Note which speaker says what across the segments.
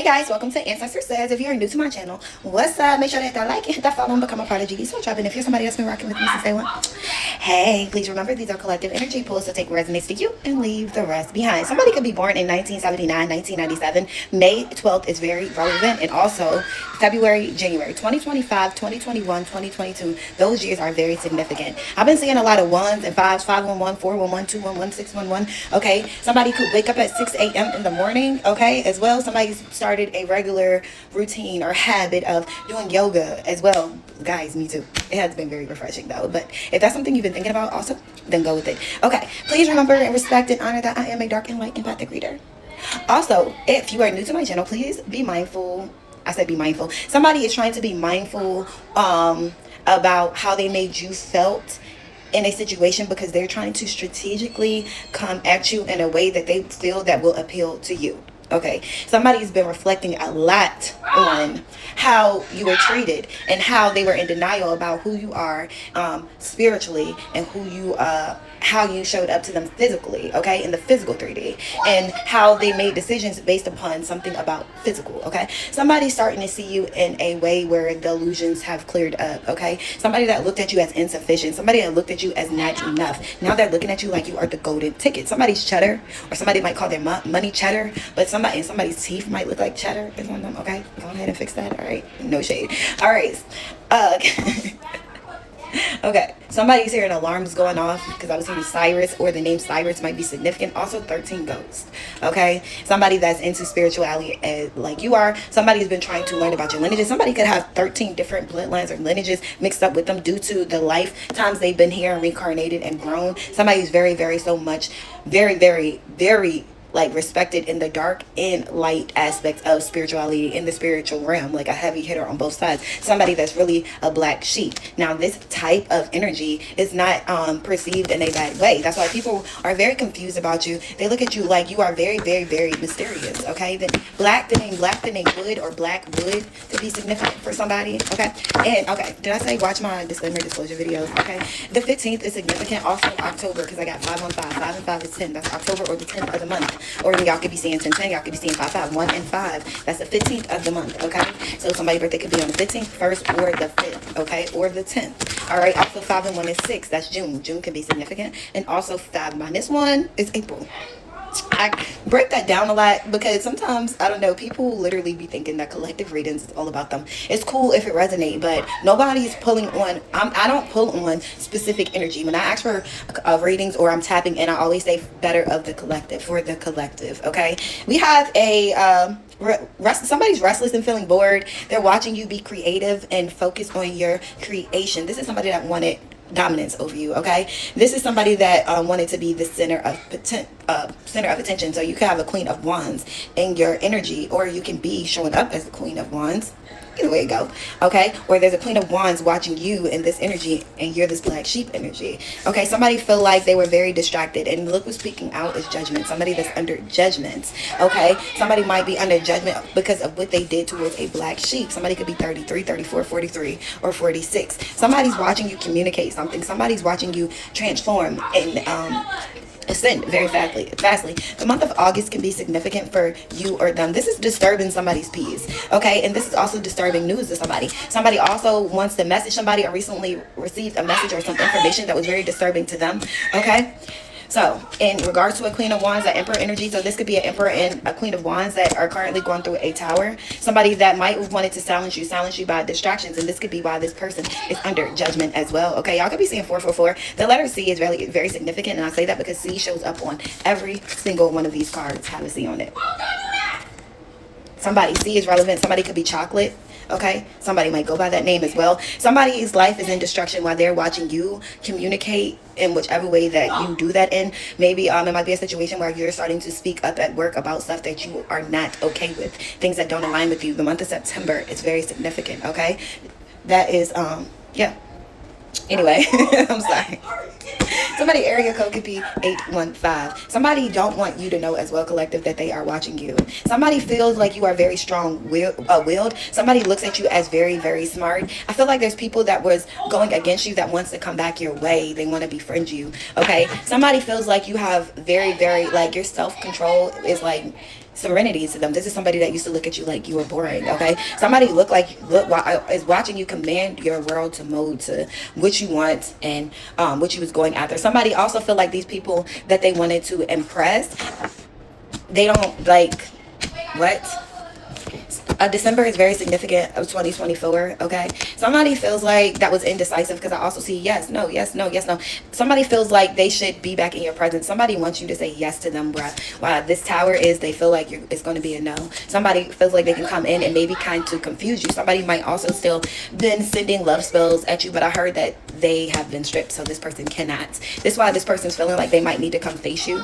Speaker 1: guys, welcome to Ancestor Says. If you're new to my channel, what's up? Make sure to hit that like and hit that follow and become a part of GD Soul Tribe. And if you're somebody that's been rocking with me since day one, hey, please remember these are collective energy pulls, so take what resonates to you and leave the rest behind. Somebody could be born in 1979, 1997. May 12th is very relevant, and also February, January 2025, 2021, 2022. Those years are very significant. I've been seeing a lot of ones and fives, 511, 411, 211, 611. Okay, somebody could wake up at 6 a.m. in the morning. Okay, as well, somebody started a regular routine or habit of doing yoga as well. Guys, me too. It has been very refreshing though, but if that's something you've been thinking about also, then go with it. Okay, please remember and respect and honor that I am a dark and light empathic reader. Also, if you are new to my channel, please be mindful. I said be mindful. Somebody is trying to be mindful about how they made you felt in a situation, because they're trying to strategically come at you in a way that they feel that will appeal to you. Okay, somebody's been reflecting a lot on how you were treated and how they were in denial about who you are spiritually, and who you how you showed up to them physically, okay, in the physical 3D, and how they made decisions based upon something about physical. Okay, somebody's starting to see you in a way where the illusions have cleared up. Okay, somebody that looked at you as insufficient, somebody that looked at you as not enough, now they're looking at you like you are the golden ticket. Somebody's cheddar, or somebody might call their money cheddar, but somebody's teeth might look like cheddar. Is one of them. Okay, go ahead and fix that. All right, no shade. All right. Okay, somebody's hearing alarms going off, because I was hearing Cyrus, or the name Cyrus might be significant. Also 13 ghosts. Okay, somebody that's into spirituality like you are. Somebody's been trying to learn about your lineages. Somebody could have 13 different bloodlines or lineages mixed up with them due to the lifetimes they've been here and reincarnated and grown. Somebody's very so much very like respected in the dark and light aspects of spirituality, in the spiritual realm, like a heavy hitter on both sides. Somebody that's really a black sheep. Now this type of energy is not perceived in a bad way. That's why people are very confused about you. They look at you like you are very mysterious. Okay, then the name wood or black wood to be significant for somebody. Okay, and okay, did I say watch my disclaimer disclosure videos? Okay, the 15th is significant, also October, because I got 5 on 5. 5 and 5 is 10. That's October, or the 10th of the month. Or y'all could be seeing 10, y'all could be seeing 5, 1 and 5. That's the 15th of the month. Okay, so somebody's birthday could be on the 15th, 1st, or the 5th. Okay, or the 10th. All right, also 5 and 1 is 6. That's June. June can be significant. And also 5 minus 1 is April. I break that down a lot, because sometimes, I don't know, people literally be thinking that collective readings is all about them. It's cool if it resonates, but nobody's pulling on, I don't pull on specific energy. When I ask for readings, or I'm tapping in, I always say better of the collective, for the collective. Okay, we have a somebody's restless and feeling bored. They're watching you be creative and focus on your creation. This is somebody that wanted dominance over you. Okay, this is somebody that wanted to be the center of attention. So you could have a Queen of Wands in your energy, or you can be showing up as the Queen of Wands. Either way it go. Okay, or there's a Queen of Wands watching you in this energy, and you're this black sheep energy. Okay, somebody feel like they were very distracted, and look what's speaking out is judgment. Somebody that's under judgment. Okay, somebody might be under judgment because of what they did towards a black sheep. Somebody could be 33, 34, 43, or 46. Somebody's watching you communicate something. Somebody's watching you transform and ascend very fastly. The month of August can be significant for you or them. This is disturbing somebody's peace. Okay, and this is also disturbing news to somebody. Somebody also wants to message somebody, or recently received a message or some information that was very disturbing to them. Okay, so in regards to a Queen of Wands, that Emperor energy, so this could be an Emperor and a Queen of Wands that are currently going through a tower. Somebody that might have wanted to silence you by distractions, and this could be why this person is under judgment as well. Okay, y'all could be seeing 444. The letter C is really very significant, and I say that because C shows up on every single one of these cards. Have a C on it. Somebody, C is relevant. Somebody could be chocolate. Okay, somebody might go by that name as well. Somebody's life is in destruction while they're watching you communicate in whichever way that you do that in. Maybe it might be a situation where you're starting to speak up at work about stuff that you are not okay with, things that don't align with you. The month of September is very significant. Okay, that is yeah, anyway. I'm sorry. Somebody area code could be 815. Somebody don't want you to know as well, collective, that they are watching you. Somebody feels like you are very strong-willed. Somebody looks at you as very smart. I feel like there's people that was going against you that wants to come back your way. They want to befriend you. Okay, somebody feels like you have very like your self-control is like serenity to them. This is somebody that used to look at you like you were boring. Okay, somebody is watching you command your world to mode to what you want and what you was going after. Somebody also feel like these people that they wanted to impress, they don't like what. December is very significant of 2024. Okay, somebody feels like that was indecisive, because I also see yes, no, yes, no, yes, no. Somebody feels like they should be back in your presence. Somebody wants you to say yes to them, bruh. Wow, this tower is, they feel like it's going to be a no. Somebody feels like they can come in and maybe kind to confuse you. Somebody might also still been sending love spells at you, but I heard that they have been stripped, so this person cannot. This is why this person's feeling like they might need to come face you.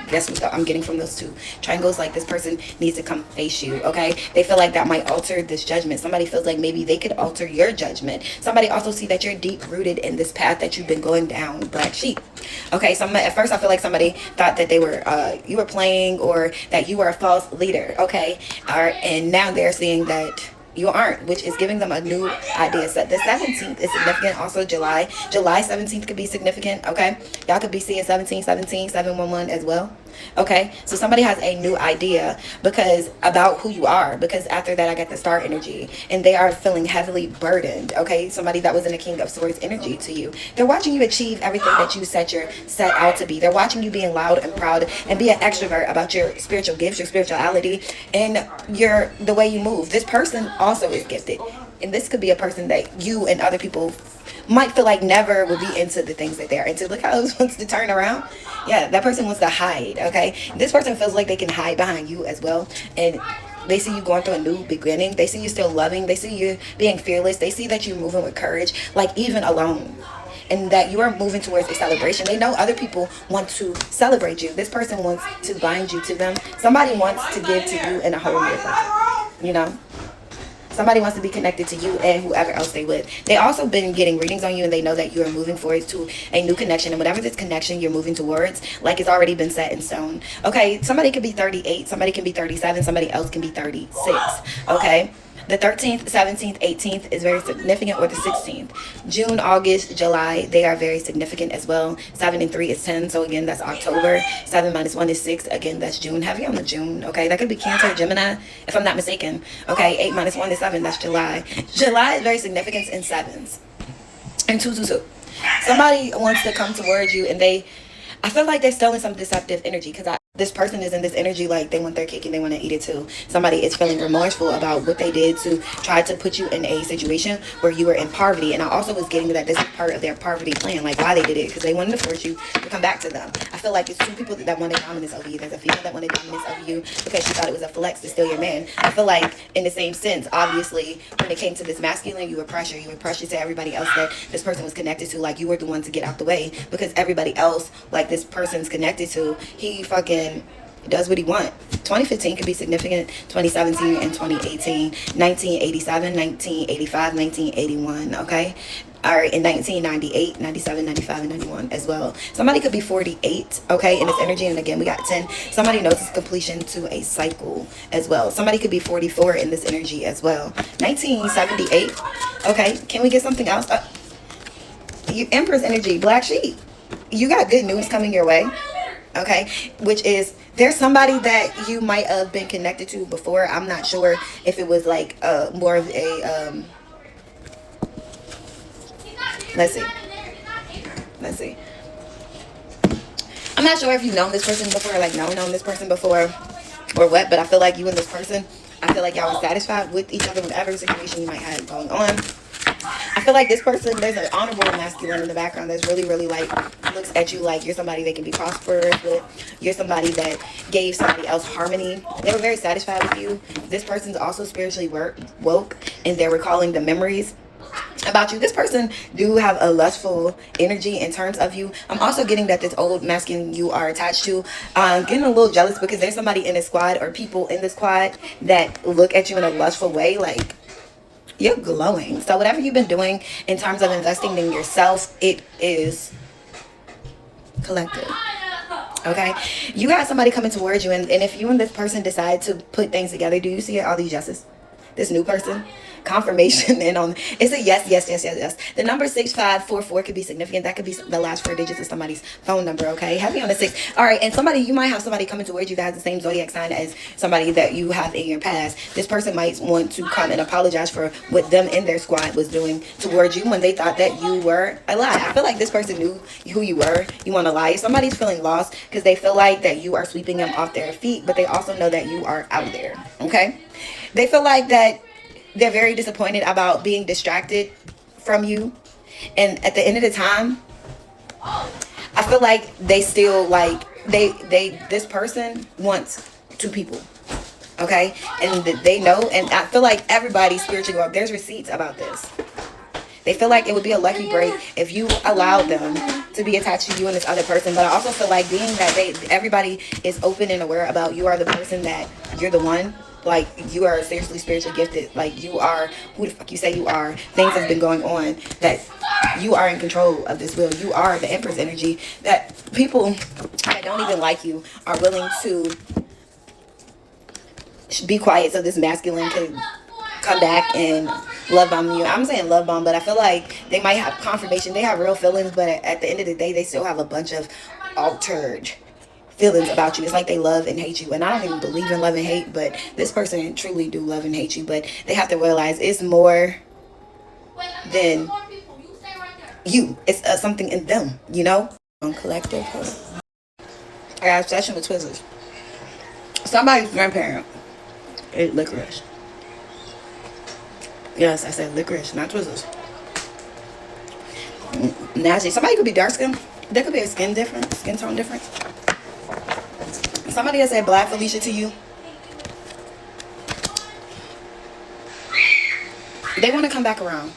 Speaker 1: That's what I'm getting from those two triangles. Like, this person needs to come face you. Okay, they feel like that might alter this judgment. Somebody feels like maybe they could alter your judgment. Somebody also see that you're deep rooted in this path that you've been going down, black sheep. Okay, at first I feel like somebody thought that they were you were playing, or that you were a false leader. Okay, and now they're seeing that you aren't, which is giving them a new idea. So the 17th is significant. Also July 17th could be significant. Okay, y'all could be seeing 1717 711 as well. Okay, so somebody has a new idea because about who you are, because after that I got the star energy, and they are feeling heavily burdened. Okay, somebody that was in a King of Swords energy to you. They're watching you achieve everything that you set out to be. They're watching you being loud and proud and be an extrovert about your spiritual gifts, your spirituality, and the way you move. This person also is gifted, and this could be a person that you and other people might feel like never would be into the things that they're into. Look how this wants to turn around. Yeah, that person wants to hide. Okay, this person feels like they can hide behind you as well, and they see you going through a new beginning. They see you still loving. They see you being fearless. They see that you're moving with courage, like even alone, and that you are moving towards a celebration. They know other people want to celebrate you. This person wants to bind you to them. Somebody wants to give to you in a whole new person, you know. Somebody wants to be connected to you and whoever else they with. They also been getting readings on you, and they know that you are moving forward to a new connection. And whatever this connection you're moving towards, like, it's already been set in stone. Okay, somebody could be 38, somebody can be 37, somebody else can be 36. Okay, the 13th, 17th, 18th is very significant, or the 16th. June, August, July, they are very significant as well. 7 and 3 is 10, so again, that's October. 7 minus 1 is 6, again, that's June. Heavy on the June, okay? That could be Cancer, Gemini, if I'm not mistaken. Okay, 8 minus 1 is 7, that's July. July is very significant in 7s. And 222. Somebody wants to come towards you, and I feel like they're still in some deceptive energy, because this person is in this energy like they want their cake and they want to eat it too. Somebody is feeling remorseful about what they did to try to put you in a situation where you were in poverty. And I also was getting that this is part of their poverty plan, like why they did it, because they wanted to force you to come back to them. I feel like it's two people that wanted dominance over you. There's a female that wanted dominance over you because she thought it was a flex to steal your man. I feel like in the same sense, obviously, when it came to this masculine, you were pressure to everybody else that this person was connected to. Like, you were the one to get out the way, because everybody else, like, this person's connected to, he fucking does what he wants. 2015 could be significant. 2017 and 2018. 1987, 1985, 1981. Okay. All right, in 1998, 97, 95, and 91 as well. Somebody could be 48, okay, in this energy. And again, we got 10. Somebody knows it's completion to a cycle as well. Somebody could be 44 in this energy as well. 1978, okay. Can we get something else? You Empress energy, black sheep. You got good news coming your way, okay, which is there's somebody that you might have been connected to before. I'm not sure if it was like more of a let's see. I'm not sure if you've known this person before, like known this person before or what, but I feel like you and this person, I feel like y'all were satisfied with each other, whatever situation you might have going on. I feel like this person, there's an honorable masculine in the background that's really, really like looks at you like you're somebody they can be prosperous with. You're somebody that gave somebody else harmony. They were very satisfied with you. This person's also spiritually woke, and they're recalling the memories about you. This person do have a lustful energy in terms of you. I'm also getting that this old masculine you are attached to, getting a little jealous because there's somebody in this squad or people in this squad that look at you in a lustful way, like you're glowing. So whatever you've been doing in terms of investing in yourself, it is collective. Okay, you got somebody coming towards you, and if you and this person decide to put things together, do you see all these yeses? this new person, confirmation. And on, it's a yes, yes, yes, yes, yes. The number 6544 could be significant. That could be the last 4 digits of somebody's phone number. Okay, heavy on the 6. All right, and somebody, you might have somebody coming towards you that has the same zodiac sign as somebody that you have in your past. This person might want to come and apologize for what them and their squad was doing towards you when they thought that you were a lie. I feel like this person knew who you were. You want to lie. Somebody's feeling lost because they feel like that you are sweeping them off their feet, but they also know that you are out there. Okay, they feel like that they're very disappointed about being distracted from you, and at the end of the time, I feel like they still like this person wants 2 people. Okay, and they know, and I feel like everybody's spiritually up. There's receipts about this. They feel like it would be a lucky break if you allowed them to be attached to you and this other person. But I also feel like being that everybody is open and aware about you are the person, that you're the one. Like, you are seriously spiritually gifted. Like, you are who the fuck you say you are. Things have been going on that you are in control of this wheel. You are the Empress energy that people that don't even like you are willing to be quiet so this masculine can come back and love bomb you. I'm saying love bomb, but I feel like they might have confirmation. They have real feelings, but at the end of the day, they still have a bunch of altered feelings about you. It's like they love and hate you, and I don't even believe in love and hate, but this person truly do love and hate you. But they have to realize it's more than you. It's something in them, you know. On collective, I got a obsession with Twizzlers. Somebody's grandparent ate licorice. Yes, I said licorice, not Twizzlers. Nasty. Somebody could be dark skin. There could be a skin tone difference. Somebody that said Black Felicia to you, they want to come back around.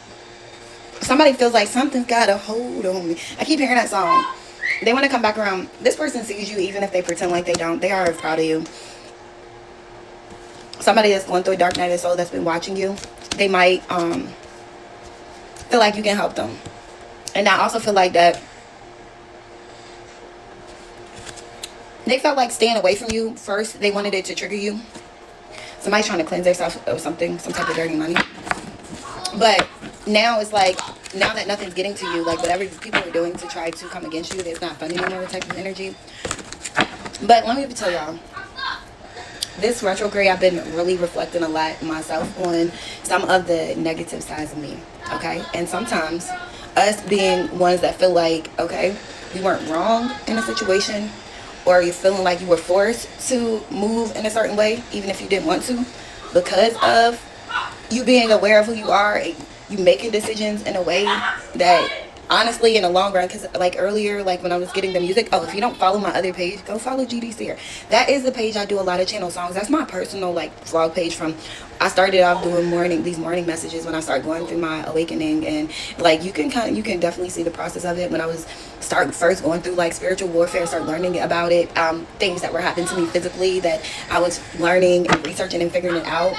Speaker 1: Somebody feels like something's got a hold on me. I keep hearing that song. They want to come back around. This person sees you even if they pretend like they don't. They are proud of you. Somebody that's going through a dark night of soul that's been watching you, they might feel like you can help them. And I also feel like that they felt like staying away from you first. They wanted it to trigger you. Somebody trying to cleanse themselves of something, some type of dirty money. But now it's like, now that nothing's getting to you, like whatever people are doing to try to come against you, it's not fun anymore, type of energy. But let me tell y'all, this retrograde, I've been really reflecting a lot myself on some of the negative sides of me. Okay, and sometimes us being ones that feel like, okay, we weren't wrong in a situation, or you're feeling like you were forced to move in a certain way, even if you didn't want to, because of you being aware of who you are, you making decisions in a way that honestly in the long run, because like earlier, like when I was getting the music, oh, if you don't follow my other page, go follow GDC here. That is the page I do a lot of channel songs. That's my personal like vlog page. From I started off doing these morning messages when I started going through my awakening, and like you can definitely see the process of it when I was first going through like spiritual warfare, start learning about it, things that were happening to me physically that I was learning and researching and figuring it out.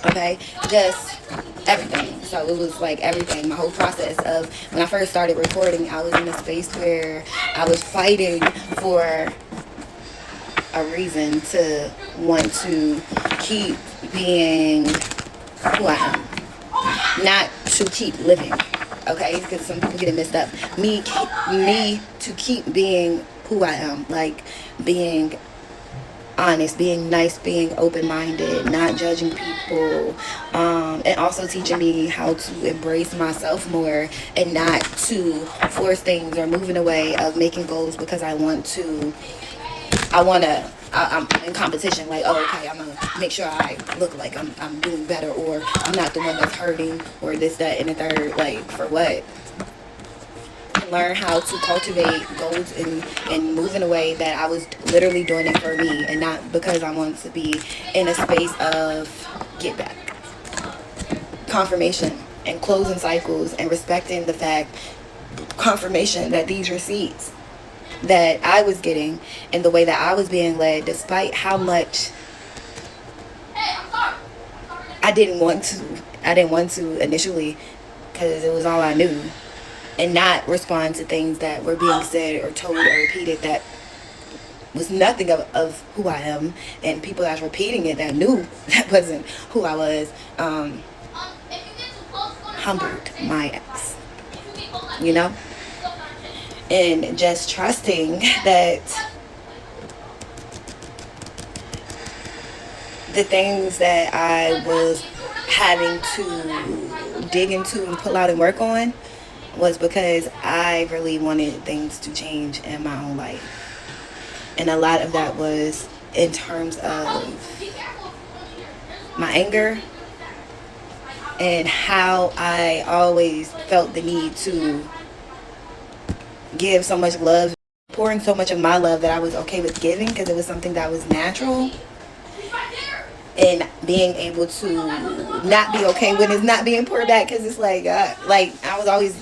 Speaker 1: Okay, just everything. So it was like everything, my whole process of when I first started recording, I was in a space where I was fighting for a reason to want to keep being who I am, not to keep living. Okay, because some people get it messed up. Me to keep being who I am, like being honest, being nice, being open-minded, not judging people, and also teaching me how to embrace myself more and not to force things or moving away of making goals because I'm in competition, like, oh, okay, I'm gonna make sure I look like I'm doing better, or I'm not the one that's hurting, or this, that, and the third. Like, for what? Learn how to cultivate goals and move in a way that I was literally doing it for me and not because I wanted to be in a space of get back, confirmation, and closing cycles, and respecting the fact, confirmation, that these receipts that I was getting and the way that I was being led, despite how much I didn't want to initially, because it was all I knew, and not respond to things that were being said or told or repeated that was nothing of who I am, and people that's repeating it that knew that wasn't who I was, humbled my ex, you know, and just trusting that the things that I was having to dig into and pull out and work on was because I really wanted things to change in my own life. And a lot of that was in terms of my anger and how I always felt the need to give so much love, pouring so much of my love that I was okay with giving because it was something that was natural. And being able to not be okay when it's not being poured back, because it's like I was always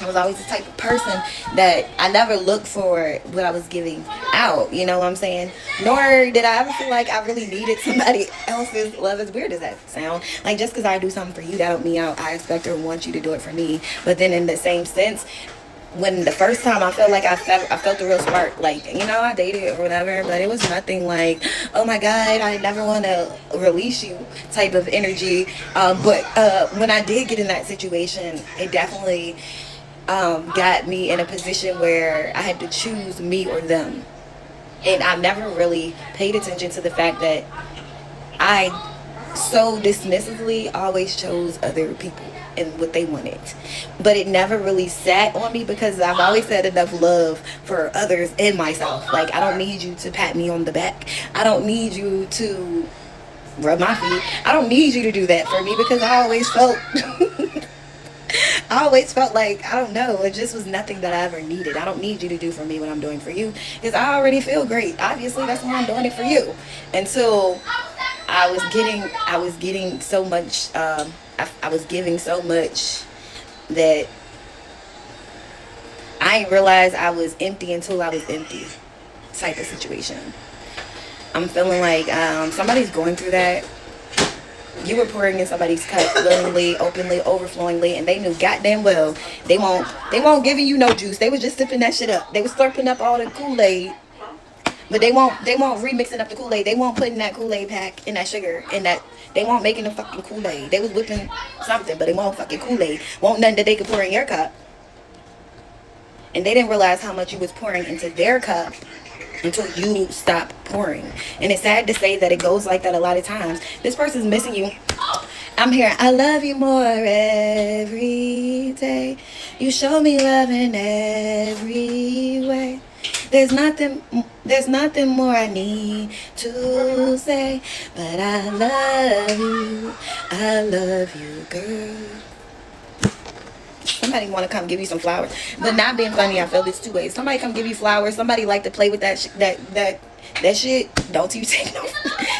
Speaker 1: the type of person that I never looked for what I was giving out, you know what I'm saying? Nor did I ever feel like I really needed somebody else's love, as weird as that sound. Like, just because I do something for you, that don't mean I expect or want you to do it for me. But then in the same sense, when the first time I felt like I felt the real spark, like, you know, I dated or whatever, but it was nothing like, oh my God, I never want to release you type of energy. But when I did get in that situation, it definitely got me in a position where I had to choose me or them. And I never really paid attention to the fact that I so dismissively always chose other people and what they wanted. But it never really sat on me because I've always had enough love for others and myself. Like, I don't need you to pat me on the back. I don't need you to rub my feet. I don't need you to do that for me because I always felt I always felt like, I don't know, it just was nothing that I ever needed. I don't need you to do for me what I'm doing for you because I already feel great. Obviously, that's why I'm doing it for you. And so I was getting so much, I was giving so much that I didn't realize I was empty until I was empty type of situation. I'm feeling like somebody's going through that. You were pouring in somebody's cup willingly, openly, overflowingly, and they knew goddamn well they won't giving you no juice. They was just sipping that shit up. They was slurping up all the Kool-Aid, but they won't remixing up the Kool-Aid. They won't putting that Kool-Aid pack in that sugar and that they won't making the fucking Kool-Aid. They was whipping something, but they won't fucking Kool-Aid. Won't nothing that they could pour in your cup. And they didn't realize how much you was pouring into their cup until you stop pouring. And it's sad to say that it goes like that a lot of times. This person's missing you. I'm here. I love you more every day. You show me love in every way. There's nothing more I need to say, but I love you, girl. Somebody want to come give you some flowers, but not being funny. I feel this two ways. Somebody come give you flowers. Somebody like to play with that shit. Don't you take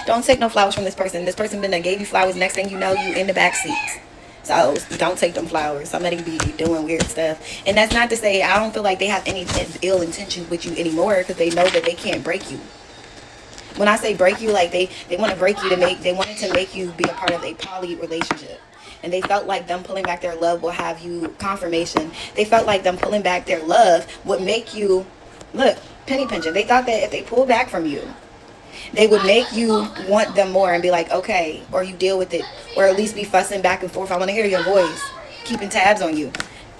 Speaker 1: don't take no flowers from this person. This person been gave you flowers. Next thing you know, you in the back seat. So don't take them flowers. Somebody be doing weird stuff, and that's not to say I don't feel like they have any ill intentions with you anymore because they know that they can't break you. When I say break you, like they want to break you they wanted to make you be a part of a poly relationship. And they felt like them pulling back their love will have you confirmation. They felt like them pulling back their love would make you, look, penny pinching. They thought that if they pull back from you, they would make you want them more and be like, okay, or you deal with it, or at least be fussing back and forth. I want to hear your voice, keeping tabs on you.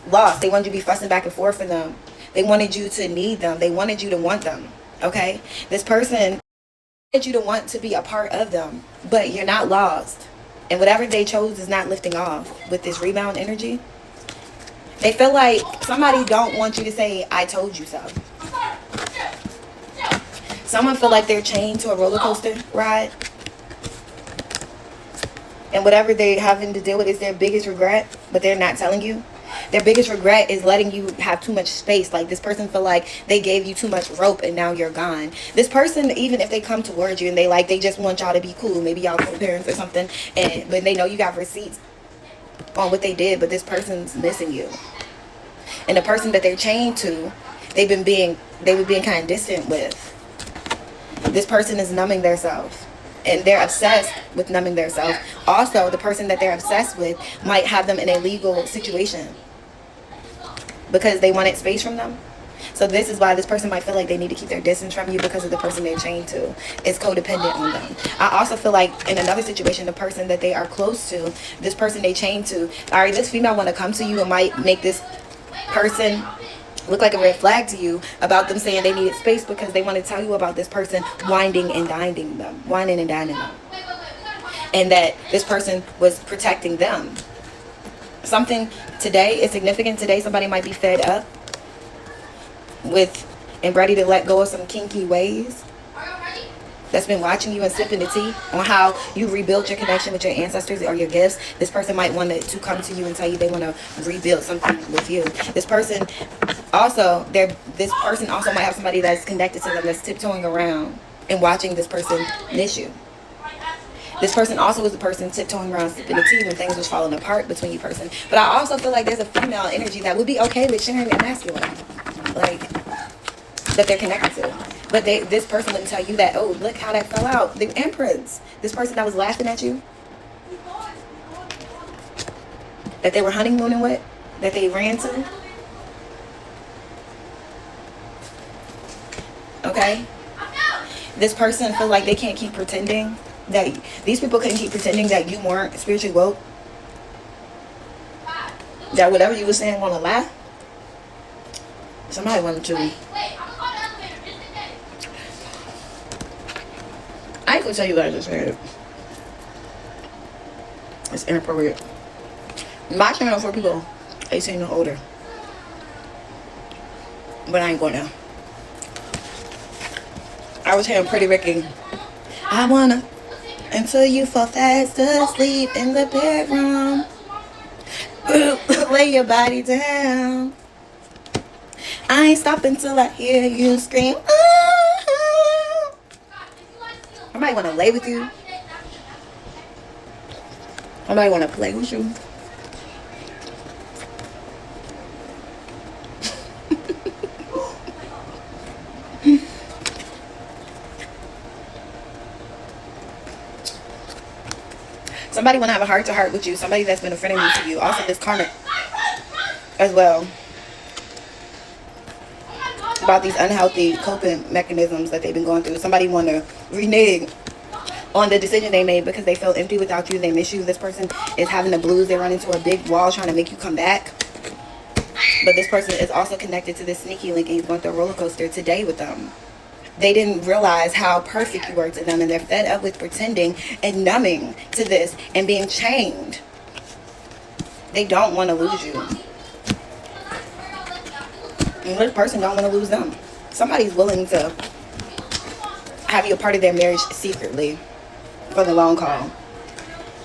Speaker 1: Lost. They wanted you to be fussing back and forth for them. They wanted you to need them. They wanted you to want them. Okay? This person wanted you to want to be a part of them, but you're not lost. And whatever they chose is not lifting off with this rebound energy. They feel like somebody don't want you to say, I told you so. Someone feel like they're chained to a roller coaster ride. And whatever they're having to deal with is their biggest regret, but they're not telling you. Their biggest regret is letting you have too much space. Like, this person feel like they gave you too much rope and now you're gone. This person, even if they come towards you and they just want y'all to be cool, maybe y'all co-parents or something, but they know you got receipts on what they did, but this person's missing you. And the person that they're chained to, they were being kind of distant with. This person is numbing themselves. And they're obsessed with numbing themselves. Also, the person that they're obsessed with might have them in a legal situation because they wanted space from them. So this is why this person might feel like they need to keep their distance from you because of the person they're chained to. It's codependent on them. I also feel like in another situation, the person that they are close to, this person they chained to, all right, this female want to come to you and might make this person look like a red flag to you about them saying they needed space because they want to tell you about this person whining and dining them, and that this person was protecting them. Something today is significant. Today somebody might be fed up with and ready to let go of some kinky ways, that's been watching you and sipping the tea on how you rebuilt your connection with your ancestors or your gifts. This person might want to come to you and tell you they want to rebuild something with you. This person also might have somebody that's connected to them that's tiptoeing around and watching this person miss you. This person also was the person tiptoeing around sipping the tea when things was falling apart between you person. But I also feel like there's a female energy that would be okay with sharing their masculine, like, that they're connected to. But this person wouldn't tell you that, oh, look how that fell out. The Empress, this person that was laughing at you, that they were honeymooning with, that they ran to. Okay? This person feel like they can't keep pretending that these people couldn't keep pretending that you weren't spiritually woke. That whatever you were saying want to lie. Somebody wanted to. I ain't gonna tell you what I just said. It's inappropriate. My channel for people 18 and older. But I ain't going to. I was hearing Pretty Ricky. I wanna until you fall fast asleep in the bedroom. Lay your body down. I ain't stopping till I hear you scream. I might want to lay with you. I might want to play with you. Somebody want to have a heart-to-heart with you. Somebody that's been a friend to you. Also, this karmic as well. About these unhealthy coping mechanisms that they've been going through. Somebody want to renege on the decision they made because they feel empty without you. They miss you. This person is having the blues. They run into a big wall trying to make you come back. But this person is also connected to this sneaky link and he's going through a roller coaster today with them. They didn't realize how perfect you were to them and they're fed up with pretending and numbing to this and being chained. They don't want to lose you. And this person don't want to lose them. Somebody's willing to have you a part of their marriage secretly for the long haul.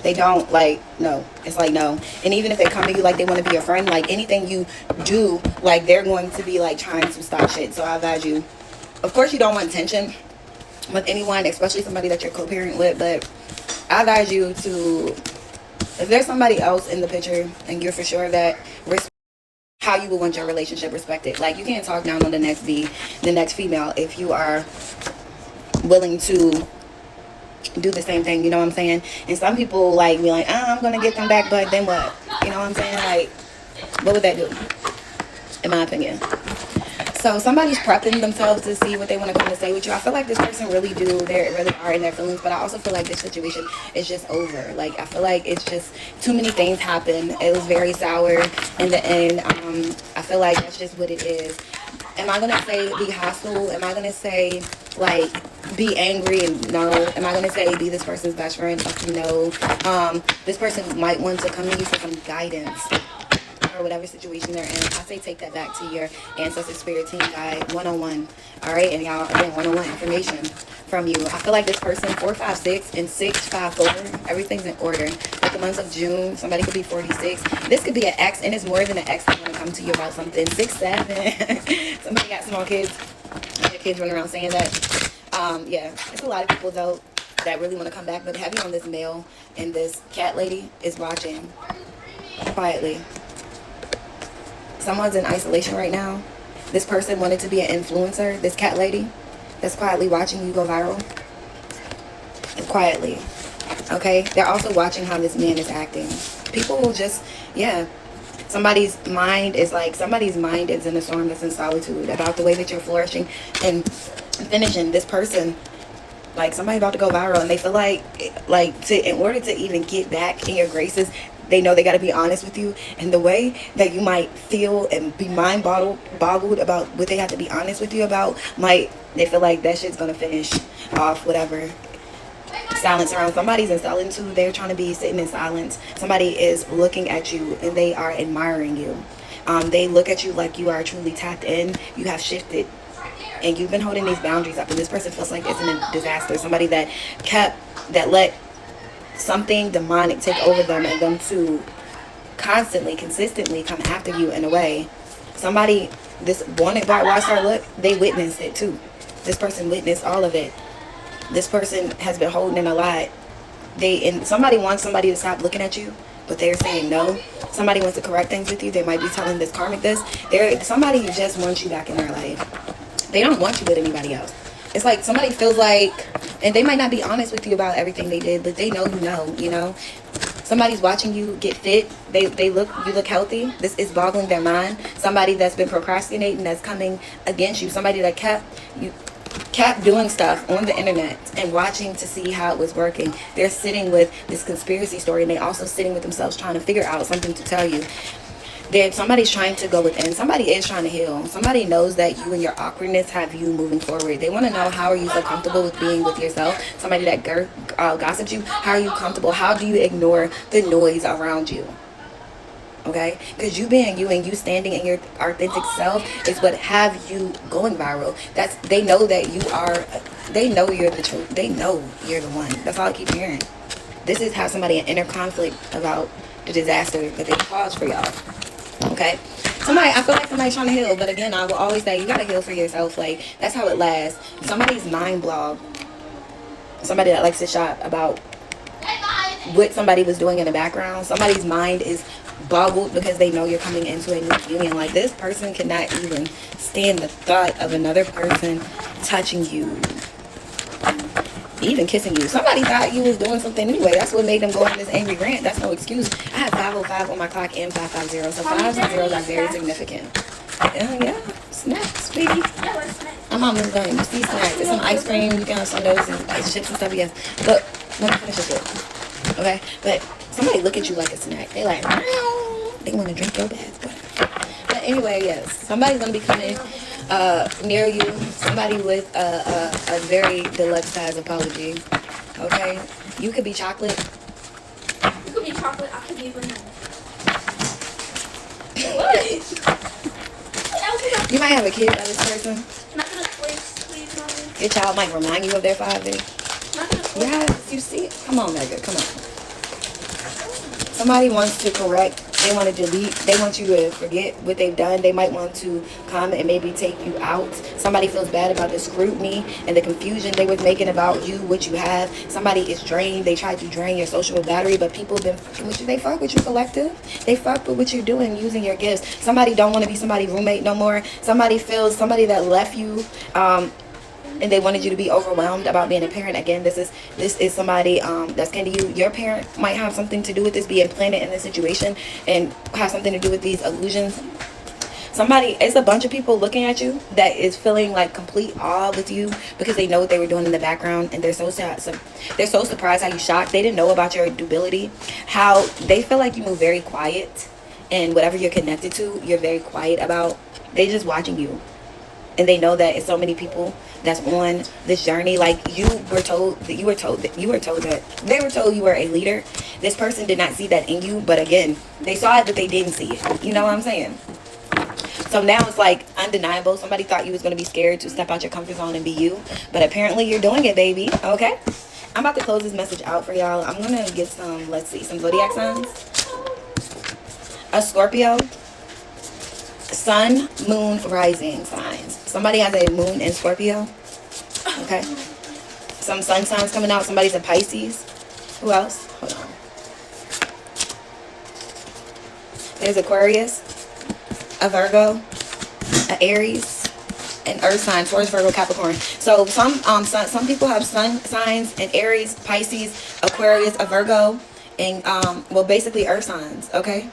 Speaker 1: They don't, like, no. It's like, no. And even if they come to you like they want to be your friend, like anything you do, like they're going to be like trying to stop shit. So I advise you. Of course you don't want tension with anyone, especially somebody that you're co-parent with, but I advise you to, if there's somebody else in the picture and you're for sure that how you would want your relationship respected. Like, you can't talk down on the next female if you are willing to do the same thing, you know what I'm saying? And some people like be like, oh, I'm gonna get them back, but then what? You know what I'm saying? Like, what would that do? In my opinion. So somebody's prepping themselves to see what they want to come to say with you. I feel like this person really are in their feelings, but I also feel like this situation is just over. Like, I feel like it's just too many things happen. It was very sour in the end. I feel like that's just what it is. Am I gonna say be hostile? Am I gonna say like be angry? And no. Am I gonna say be this person's best friend? No. This person might want to come to you for some guidance or whatever situation they're in. I say take that back to your ancestor spirit team guide 101. All right, and y'all again 101 information from you. I feel like this person 456 and 654, everything's in order. Like the months of June, somebody could be 46. This could be an ex, and it's more than an ex that want to come to you about something. 6'7". Somebody got small kids. Your kids running around saying that. Yeah, it's a lot of people though that really want to come back, but heavy on this male, and this cat lady is watching quietly. Someone's in isolation right now. This person wanted to be an influencer. This cat lady that's quietly watching you go viral. Quietly. Okay? They're also watching how this man is acting. People will just, yeah. Somebody's mind is in a storm, that's in solitude about the way that you're flourishing and finishing. This person, like somebody about to go viral, and they feel in order to even get back in your graces, they know they got to be honest with you. And the way that you might feel and be boggled about what they have to be honest with you about, they feel like that shit's gonna finish off whatever silence around. Somebody's in solitude, they're trying to be sitting in silence. Somebody is looking at you and they are admiring you. They look at you like you are truly tapped in. You have shifted and you've been holding these boundaries up, and this person feels like it's in a disaster. Somebody that let something demonic take over them, and them to consistently come after you in a way. Somebody, this wanted by watch our look, they witnessed it too. This person witnessed all of it. This person has been holding in a lot. Somebody wants somebody to stop looking at you, but they're saying no. Somebody wants to correct things with you. They might be telling this karmic this. Somebody just wants you back in their life. They don't want you with anybody else. It's like somebody feels like, and they might not be honest with you about everything they did, but they know you know. Somebody's watching you get fit. You look healthy. This is boggling their mind. Somebody that's been procrastinating, that's coming against you. Somebody that kept doing stuff on the internet and watching to see how it was working. They're sitting with this conspiracy story, and they also sitting with themselves trying to figure out something to tell you. Somebody's trying to go within. Somebody is trying to heal. Somebody knows that you and your awkwardness have you moving forward. They want to know, how are you so comfortable with being with yourself? Somebody that gossips you, how are you comfortable? How do you ignore the noise around you? Okay, because you being you and you standing in your authentic self is what have you going viral. They know that you are. They know you're the truth. They know you're the one. That's all I keep hearing. This is how somebody in inner conflict about the disaster that they caused for y'all. Okay, I feel like somebody's trying to heal, but again, I will always say you gotta heal for yourself. Like, that's how it lasts. Somebody's mind blog. Somebody that likes to shop about what somebody was doing in the background. Somebody's mind is boggled because they know you're coming into a new union. Like, this person cannot even stand the thought of another person touching you, even kissing you. Somebody thought you was doing something anyway. That's what made them go on this angry rant. That's no excuse. I had 505 on my clock and 550, so 5s and 0s are very significant. Yeah, snacks, baby. I'm almost done. You see snacks. There's some ice cream. You can have some of those and ice chips and stuff. Yes. But let me finish this shit. Okay? But somebody look at you like a snack. They like, meow. They want to drink your bath. But anyway, yes. Somebody's going to be coming near you. Somebody with a very deluxe size apology. Okay? You could be chocolate.
Speaker 2: You could be chocolate. I could be vanilla. What?
Speaker 1: You might have a kid by this person.
Speaker 2: Not gonna please, mommy.
Speaker 1: Your child might remind you of their father.
Speaker 2: Not gonna
Speaker 1: Yes, you see it. Come on, Megan. Come on. Somebody wants to correct. They want to delete. They want you to forget what they've done. They might want to come and maybe take you out. Somebody feels bad about the scrutiny and the confusion they was making about you, what you have. Somebody is drained. They tried to drain your social battery, but people have been fucking with you. They fuck with you, collective. They fuck with what you're doing, using your gifts. Somebody don't want to be somebody's roommate no more. Somebody that left you, and they wanted you to be overwhelmed about being a parent. Again, this is somebody that's kind of you. Your parent might have something to do with this, being planted in this situation, and have something to do with these illusions. It's a bunch of people looking at you that is feeling like complete awe with you because they know what they were doing in the background, and they're so surprised how you shocked. They didn't know about your durability. How they feel like you move very quiet, and whatever you're connected to, you're very quiet about. They just watching you. And they know that it's so many people that's on this journey. Like, they were told you were a leader. This person did not see that in you, but again, they saw it, but they didn't see it. You know what I'm saying? So now it's like undeniable. Somebody thought you was going to be scared to step out your comfort zone and be you, but apparently you're doing it, baby. Okay? I'm about to close this message out for y'all. I'm going to get some zodiac signs. A Scorpio. Sun, moon, rising signs. Somebody has a moon in Scorpio. Okay. Some sun signs coming out. Somebody's a Pisces. Who else? Hold on. There's Aquarius, a Virgo, a Aries, an Earth sign. Taurus, Virgo, Capricorn. So some people have sun signs in Aries, Pisces, Aquarius, a Virgo, and basically Earth signs. Okay.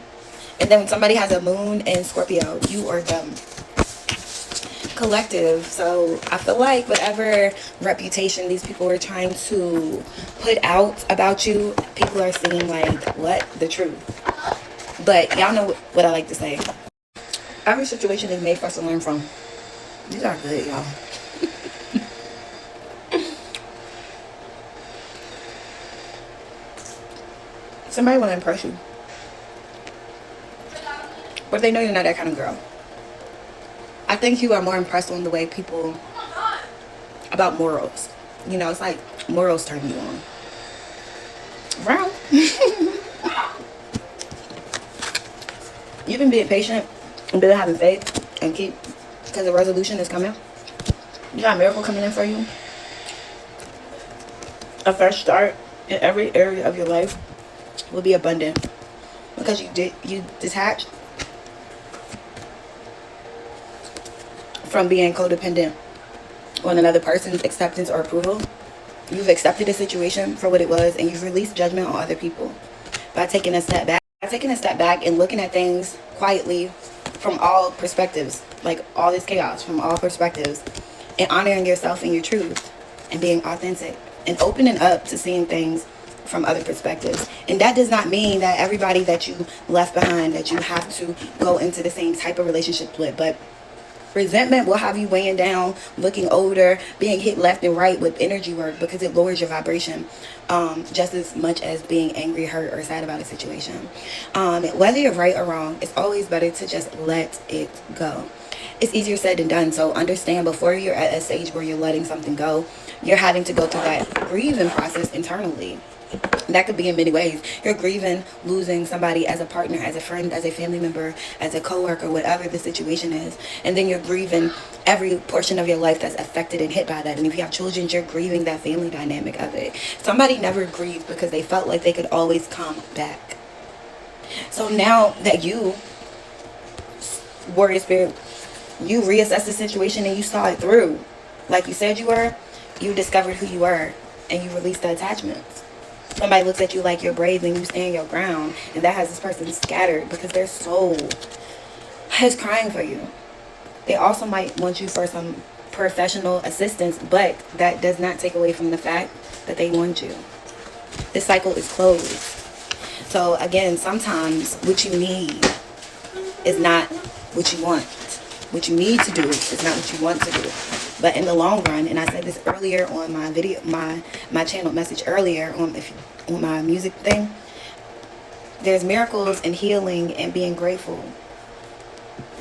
Speaker 1: And then when somebody has a moon in Scorpio, you are them. Collective. So I feel like whatever reputation these people are trying to put out about you, people are seeing like, what? The truth. But y'all know what I like to say. Every situation is made for us to learn from. These are good, y'all. Somebody want to impress you, but they know you're not that kind of girl. I think you are more impressed on the way people about morals. You know, it's like morals turn you on. Round. You've been being patient and been having faith and keep, because the resolution is coming. You got a miracle coming in for you. A fresh start in every area of your life will be abundant because you detached from being codependent on another person's acceptance or approval. You've accepted the situation for what it was, and you've released judgment on other people by taking a step back. By taking a step back and looking at things quietly from all perspectives, like all this chaos from all perspectives, and honoring yourself and your truth and being authentic and opening up to seeing things from other perspectives. And that does not mean that everybody that you left behind that you have to go into the same type of relationship with, but resentment will have you weighing down, looking older, being hit left and right with energy work because it lowers your vibration just as much as being angry, hurt, or sad about a situation. Whether you're right or wrong, it's always better to just let it go. It's easier said than done. So understand, before you're at a stage where you're letting something go, you're having to go through that grieving process internally. That could be in many ways. You're grieving losing somebody as a partner, as a friend, as a family member, as a coworker, whatever the situation is. And then you're grieving every portion of your life that's affected and hit by that. And if you have children, you're grieving that family dynamic of it. Somebody never grieved because they felt like they could always come back. So now that you, warrior spirit, you reassessed the situation and you saw it through like you said you were, you discovered who you were and you released the attachments. Somebody looks at you like you're brave and you stand your ground, and that has this person scattered because their soul is crying for you. They also might want you for some professional assistance, but that does not take away from the fact that they want you. This cycle is closed. So again, sometimes what you need is not what you want. What you need to do is not what you want to do. But in the long run, and I said this earlier on my video, my channel message earlier on my music thing, there's miracles and healing and being grateful,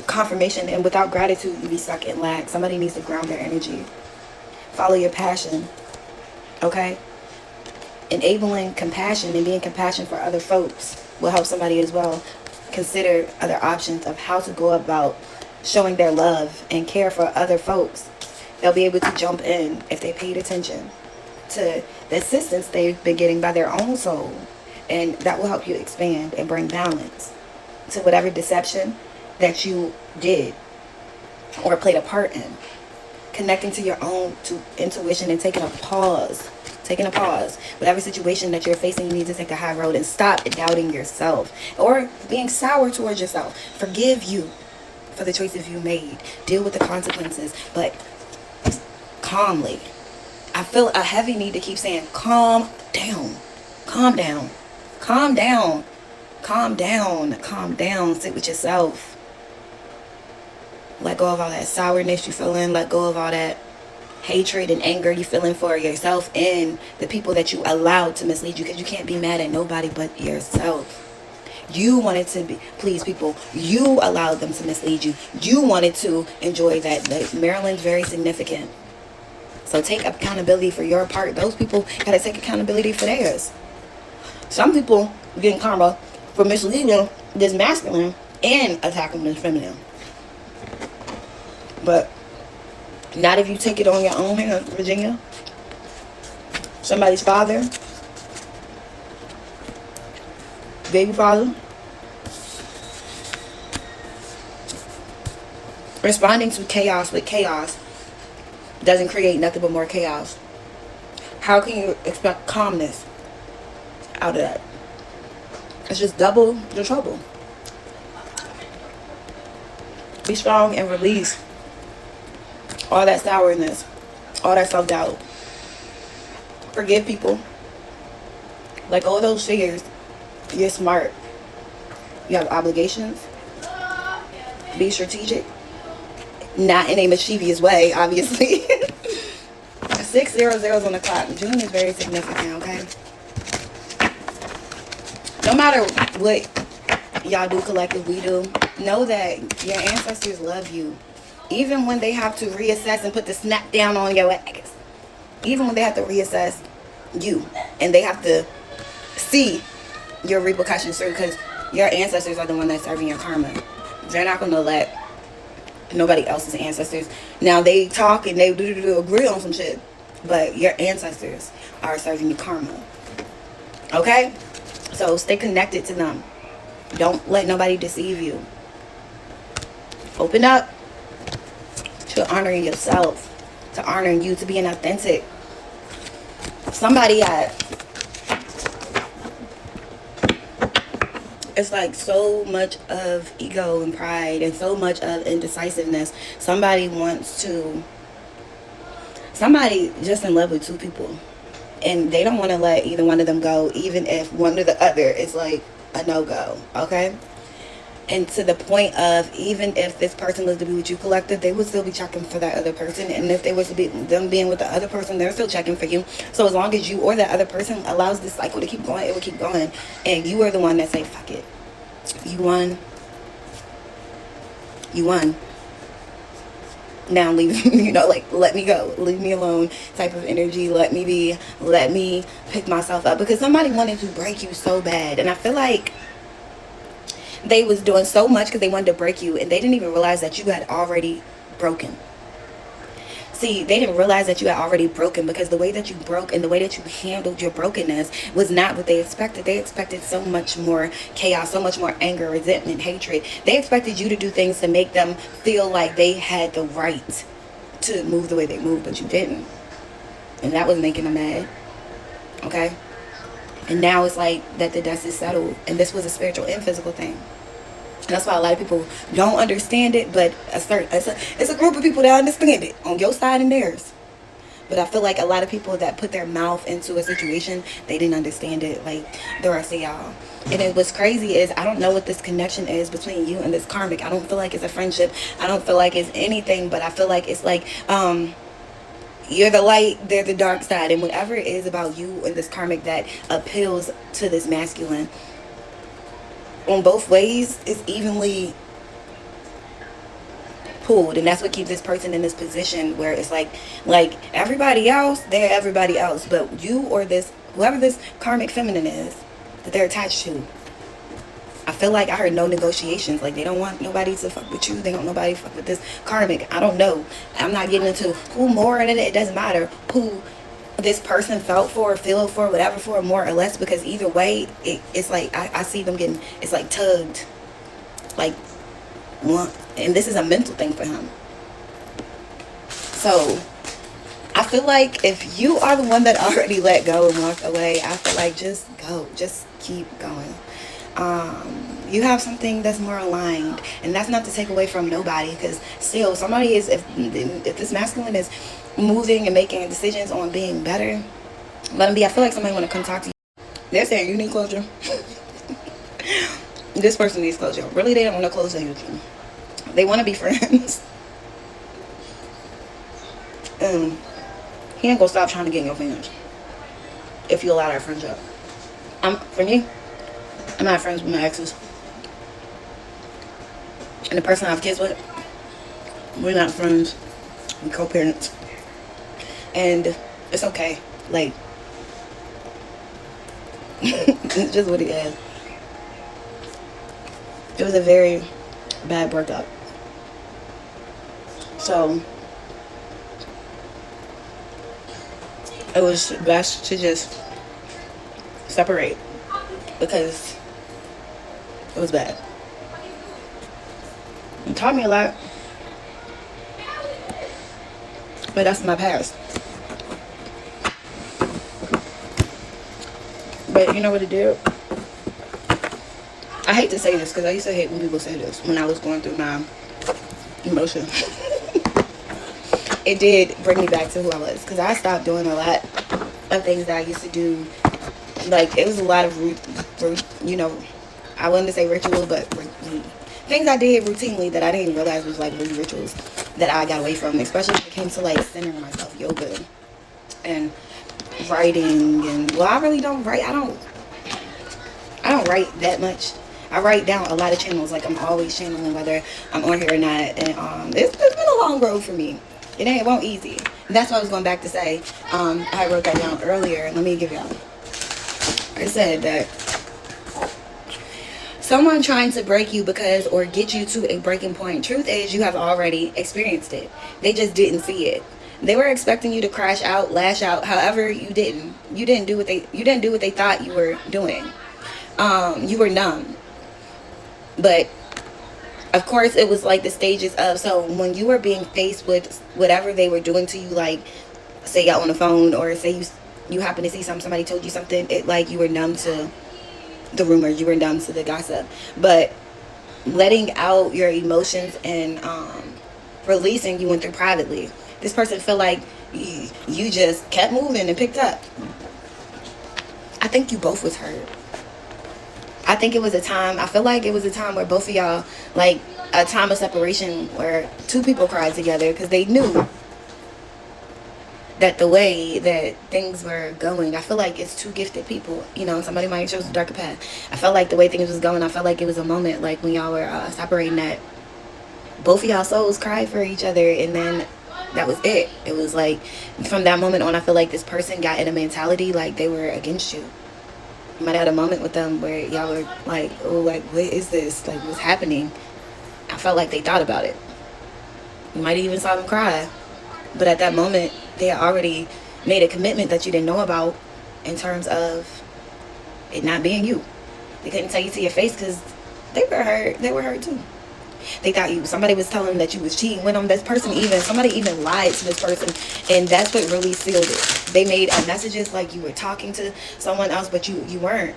Speaker 1: confirmation. And without gratitude, you be stuck in lack. Somebody needs to ground their energy. Follow your passion. Okay? Enabling compassion and being compassionate for other folks will help somebody as well consider other options of how to go about showing their love and care for other folks. They'll be able to jump in if they paid attention to the assistance they've been getting by their own soul. And that will help you expand and bring balance to whatever deception that you did or played a part in. Connecting to your own intuition and taking a pause. Whatever situation that you're facing, you need to take a high road and stop doubting yourself or being sour towards yourself. Forgive you for the choices you made. Deal with the consequences, but calmly. I feel a heavy need to keep saying, calm down, calm down, calm down, calm down, calm down. Sit with yourself. Let go of all that sourness you feeling. Let go of all that hatred and anger you feeling for yourself and the people that you allowed to mislead you, because you can't be mad at nobody but yourself. You wanted to please people. You allowed them to mislead you. You wanted to enjoy that. Like, Maryland's very significant. So take accountability for your part. Those people got to take accountability for theirs. Some people getting karma for misleading this masculine and attacking this feminine. But not if you take it on your own hands, Virginia. Somebody's father, baby father, responding to chaos with chaos doesn't create nothing but more chaos. How can you expect calmness out of that? It's just double the trouble. Be strong and release all that sourness, all that self-doubt. Forgive people. Like all those fears. You're smart. You have obligations. Be strategic. Not in a mischievous way, obviously. 600 on the clock. June is very significant, okay? No matter what y'all do collectively do, know that your ancestors love you. Even when they have to reassess and put the snap down on your ass. Even when they have to reassess you. And they have to see your repercussions through, because your ancestors are the one that's serving your karma. They're not going to let nobody else's ancestors. Now, they talk and they do agree on some shit. But your ancestors are serving your karma. Okay? So stay connected to them. Don't let nobody deceive you. Open up to honoring yourself, to honoring you, to being authentic. Somebody it's like so much of ego and pride and so much of indecisiveness. Somebody just in love with two people, and they don't want to let either one of them go, even if one or the other is like a no-go. Okay? And to the point of, even if this person was to be with you collective, they would still be checking for that other person. And if they was to be them being with the other person, they're still checking for you. So as long as you or the other person allows this cycle to keep going, it will keep going. And you are the one that say, fuck it. You won. You won. Now leave, like, let me go. Leave me alone type of energy. Let me be. Let me pick myself up. Because somebody wanted to break you so bad. And I feel like they was doing so much because they wanted to break you, and they didn't even realize that you had already broken. See, they didn't realize that you had already broken, because the way that you broke and the way that you handled your brokenness was not what they expected. They expected so much more chaos, so much more anger, resentment, hatred. They expected you to do things to make them feel like they had the right to move the way they moved, but you didn't. And that was making them mad. Okay? And now it's like that the dust is settled, and this was a spiritual and physical thing. And that's why a lot of people don't understand it, but it's a group of people that understand it on your side and theirs. But I feel like a lot of people that put their mouth into a situation, they didn't understand it like the rest of y'all. And what's crazy is, I don't know what this connection is between you and this karmic. I don't feel like it's a friendship. I don't feel like it's anything, but I feel like it's like, you're the light, they're the dark side. And whatever it is about you and this karmic that appeals to this masculine, on both ways, is evenly pulled. And that's what keeps this person in this position where it's like everybody else, they're everybody else. But you or this, whoever this karmic feminine is that they're attached to, I feel like I heard no negotiations. Like, they don't want nobody to fuck with you. They don't want nobody to fuck with this karmic. I don't know. I'm not getting into who more than it. It doesn't matter who this person felt for, feel for, whatever for, more or less, because either way, it's like I see them getting, it's like tugged. Like, and this is a mental thing for him. So I feel like if you are the one that already let go and walked away, I feel like just go. Just keep going. You have something that's more aligned, and that's not to take away from nobody, because still somebody is, if this masculine is moving and making decisions on being better, let them be. I feel like somebody want to come talk to you. They're saying you need closure. This person needs closure. Really, they don't want to close with you. They want to be friends. He ain't gonna stop trying to get in your fingers if you allow that friendship. For me, I'm not friends with my exes. And the person I have kids with, we're not friends. We're co-parents. And it's okay. Like, it's just what it is. It was a very bad breakup. So it was best to just separate, because it was bad. It taught me a lot, but that's my past. But you know what it did? I hate to say this, because I used to hate when people say this when I was going through my emotion. It did bring me back to who I was, because I stopped doing a lot of things that I used to do. Like, it was a lot of you know, I wanted to say ritual, but things I did routinely that I didn't realize was like really rituals that I got away from, especially when it came to like centering myself, yoga and writing. And well, I really don't write. I don't write that much. I write down a lot of channels. Like, I'm always channeling, whether I'm on here or not. And it's been a long road for me. It won't easy. And that's what I was going back to say. I wrote that down earlier. Let me give y'all. I said that someone trying to break you because or get you to a breaking point. Truth is, you have already experienced it. They just didn't see it. They were expecting you to crash out, lash out. However, you didn't. You didn't do what they thought you were doing. You were numb. But of course, it was like the stages of, so when you were being faced with whatever they were doing to you, like say y'all on the phone, or say you happen to see somebody told you something, it like you were numb to the rumors, you were numb to the gossip. But letting out your emotions and releasing, you went through privately. This person felt like you just kept moving and picked up. I think you both was hurt. I think it was a time, I feel like it was a time where both of y'all, like a time of separation where two people cried together because they knew that the way that things were going, I feel like it's two gifted people. You know, somebody might choose a darker path. I felt like the way things was going, I felt like it was a moment like when y'all were separating, that both of y'all souls cried for each other, and then that was it. It was like from that moment on, I feel like this person got in a mentality like they were against you. You might have had a moment with them where y'all were like, oh, like, what is this? Like, what's happening? I felt like they thought about it. You might have even saw them cry. But at that moment, they had already made a commitment that you didn't know about, in terms of it not being you. They couldn't tell you to your face because they were hurt. They were hurt too. They thought somebody was telling them that you was cheating. When this person somebody even lied to this person, and that's what really sealed it. They made messages like you were talking to someone else, but you weren't.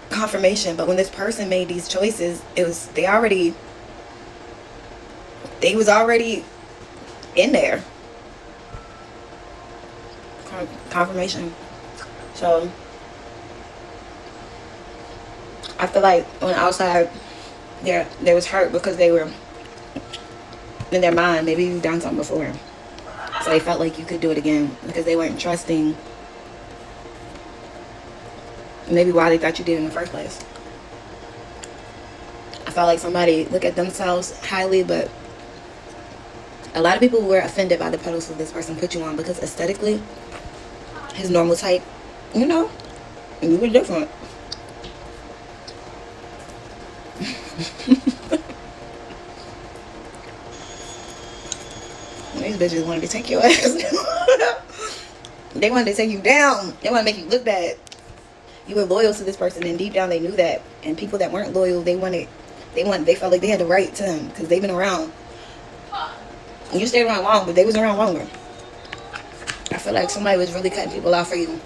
Speaker 1: Confirmation. But when this person made these choices, they was already in there. Confirmation. So I feel like on the outside, there was hurt because they were in their mind, maybe you've done something before, so they felt like you could do it again because they weren't trusting maybe why they thought you did it in the first place. I felt like somebody look at themselves highly, but a lot of people were offended by the pedestal this person put you on because aesthetically, his normal type, you know, and you were different. These bitches wanted to take your ass down. They wanted to take you down. They want to make you look bad. You were loyal to this person, and deep down they knew that. And people that weren't loyal, they felt like they had the right to them because they've been around. You stayed around long, but they was around longer. I feel like somebody was really cutting people out for you.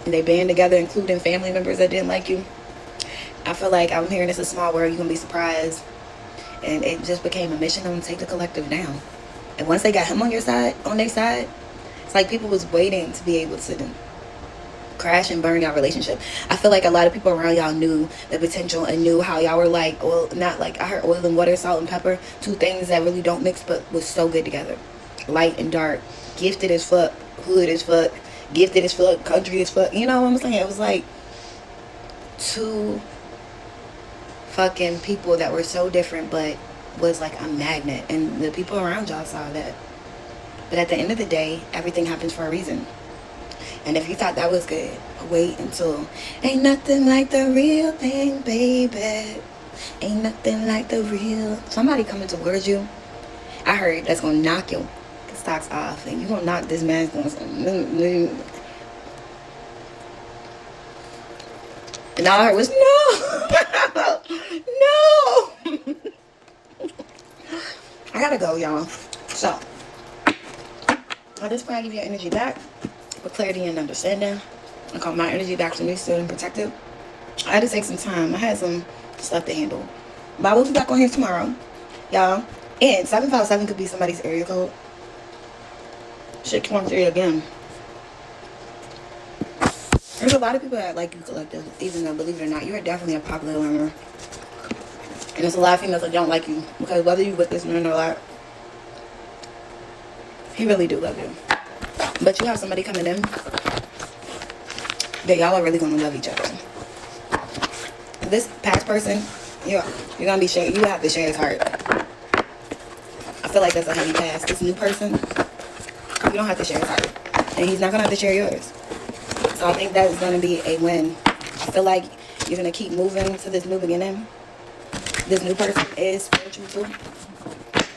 Speaker 1: And they band together, including family members that didn't like you. I feel like I'm hearing it's a small world. You're going to be surprised. And it just became a mission to take the collective down. And once they got him on their side, it's like people was waiting to be able to crash and burn y'all relationship. I feel like a lot of people around y'all knew the potential and knew how y'all were like oil, not like, I heard oil and water, salt and pepper, two things that really don't mix but was so good together. Light and dark, gifted as fuck, hood as fuck, gifted as fuck, country as fuck. You know what I'm saying? It was like two fucking people that were so different but was like a magnet, and the people around y'all saw that. But at the end of the day, everything happens for a reason. And if you thought that was good, wait until ain't nothing like the real thing, baby. Ain't nothing like the real. Somebody coming towards you, I heard that's gonna knock your socks off, and you gonna knock this mask on. And all I heard was no. No. I gotta go, y'all. So at this point, I give your energy back with clarity and understanding. I call my energy back to me, still and protected. I had to take some time. I had some stuff to handle. But I will be back on here tomorrow, y'all. And 757 could be somebody's area code. Shit, keep on saying it again. There's a lot of people that like you collective, even though, believe it or not, you are definitely a popular learner. And there's a lot of females that don't like you because whether you with this man or not, he really do love you. But you have somebody coming in that y'all are really gonna love each other. This past person, you're gonna be sharing. You have to share his heart. I feel like that's a heavy pass. This new person, you don't have to share his heart, and he's not gonna have to share yours. So I think that's gonna be a win. I feel like you're gonna keep moving to this new beginning. This new person is spiritual too.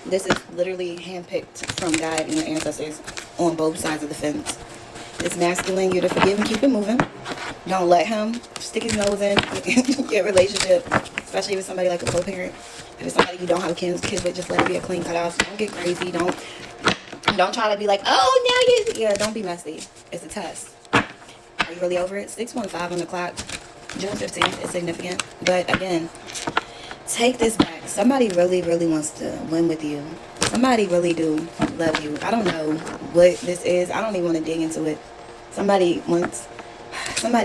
Speaker 1: This is literally handpicked from God and your ancestors on both sides of the fence. This masculine, you're to forgive and keep it moving. Don't let him stick his nose in your relationship, especially with somebody like a co-parent. If it's somebody you don't have kids with, just let it be a clean cutoff. Don't get crazy. Don't try to be like, oh, now yeah, don't be messy. It's a test. Are you really over it? 6:15 on the clock. June 15th is significant. But again, take this back. Somebody really, really wants to win with you. Somebody really do love you. I don't know what this is. I don't even want to dig into it. Somebody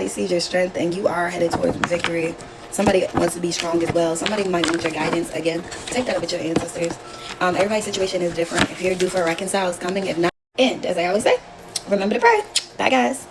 Speaker 1: sees your strength and you are headed towards victory. Somebody wants to be strong as well. Somebody might want your guidance. Again, take that up with your ancestors. Everybody's situation is different. If you're due for a reconcile, it's coming. If not, and as I always say, remember to pray. Bye, guys.